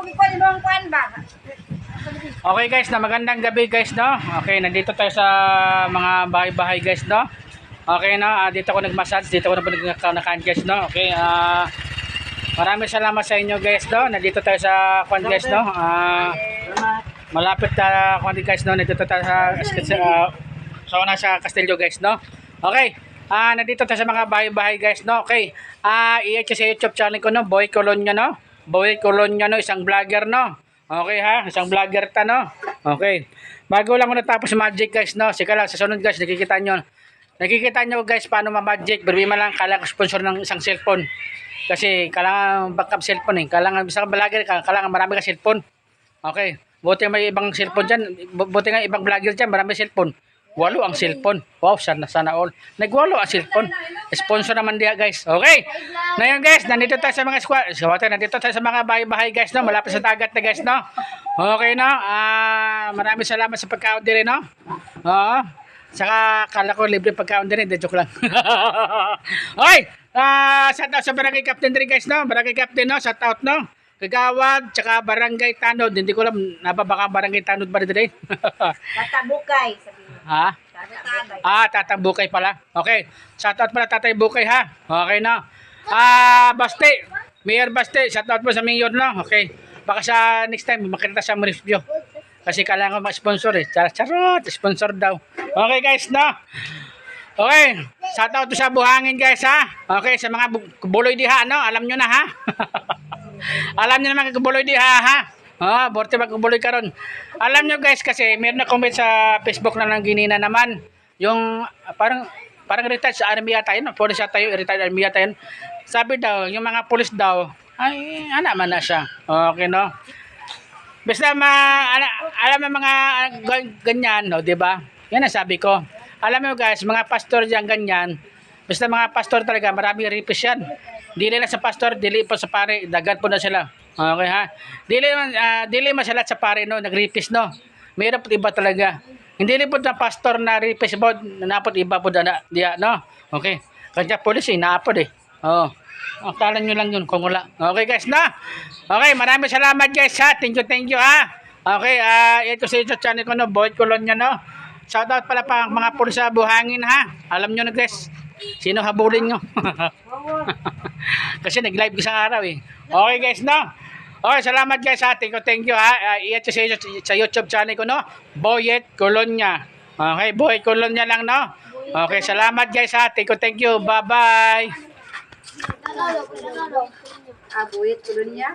ako gikuan mo ang kuan ba? Okay guys, na magandang gabi guys, no? Okay, nandito tayo sa mga bahay-bahay guys, no? Okay, no? Dito ako nag-massage, dito ako nagkanakaan guys, no? Okay, maraming salamat sa inyo guys, no? Nandito tayo sa kuan guys, no? Malapit na kuan guys, no? Nandito tayo sa Castillo guys, no? Okay, nandito tayo sa mga bahay-bahay guys, no? Okay, i-check sa YouTube channel ko, no? Boy Colonia, no? Boy Colonia, no? Isang vlogger, no? Okay ha, isang vlogger ta, no? Okay. Bago lang ako natapos magic guys, no? Sika lang, sa sunod guys, nakikita nyo. Nakikita nyo guys, paano ma-magic. Problema lang, kailangan sponsor ng isang cellphone. Kasi kailangan backup cellphone eh. Kailangan, isang vlogger, kailangan marami ka cellphone. Okay. Buti may ibang cellphone dyan. Buti nga ibang vlogger dyan, marami cellphone. 8 ang cellphone. Wow, sana all. Nag-8 ang cellphone. Sponsor naman diya guys. Okay. Ngayon guys, nandito tayo sa mga squad. Nandito tayo sa mga bahay-bahay guys, no? Malapit sa dagat na guys, no? Okay, no? Maraming salamat sa pagkaon din, no? Oo. Saka kala ko libre pagkaon din, joke lang. Okay. Shout out sa Barangay Captain din guys, no? Barangay Captain, no? Shout out, no? Kagawad, tsaka Barangay Tanod. Hindi ko alam, nababaka Barangay Tanod ba rin? Tatabukay sabi. Ha? Tatang Bukay pala. Okay. Shoutout pala Tatay Bukay ha. Okay na. Baste. Mayor Baste. Shoutout po sa Mayor no. Okay. Baka sa next time makita sa review. Kasi kailangan ma-sponsor eh. Charot. Sponsor daw. Okay guys no. Okay. Shoutout to sa Buhangin guys ha. Okay. Sa mga buloy diha no. Alam nyo na ha. Alam nyo na mga buloy diha ha. Borte magkubuloy karon. Alam nyo guys kasi meron na comment sa Facebook na lang ginina naman. Yung parang retired sa army yata yun. Police yata yun. Retired army yata yun. Sabi daw, yung mga police daw, ay, anak man na siya. Okay no? Basta alam mo mga ganyan, no, diba? Yan ang sabi ko. Alam mo guys, mga pastor dyan ganyan. Basta mga pastor talaga, maraming rapist yan. Dili lang sa pastor, dili pa sa pare, dagan po na sila. Okay ha. Dili man sila sa pare no, nagripis no. Mayroon po iba talaga. Hindi rin po na pastor na ripis po, napot iba po na diya no. Okay. Kanya police naapod eh. Oo. Akala nyo lang yun kung wala. Okay guys na. Okay, maraming salamat guys ha. Thank you ha. Okay, ito sa YouTube channel ko no, Boy Colonia no. Shoutout pala pa mga pulis sa Buhangin ha. Alam nyo na guys. Sino habulin nyo? Kasi nag-live isang araw eh. Okay guys no. Okay, salamat guys ha. Thank you ha. I-add sa YouTube channel ko no. Boyet Colonia. Okay, Boy Colonia lang no. Okay, salamat guys ha. Thank you. Bye-bye. Boyet Colonia.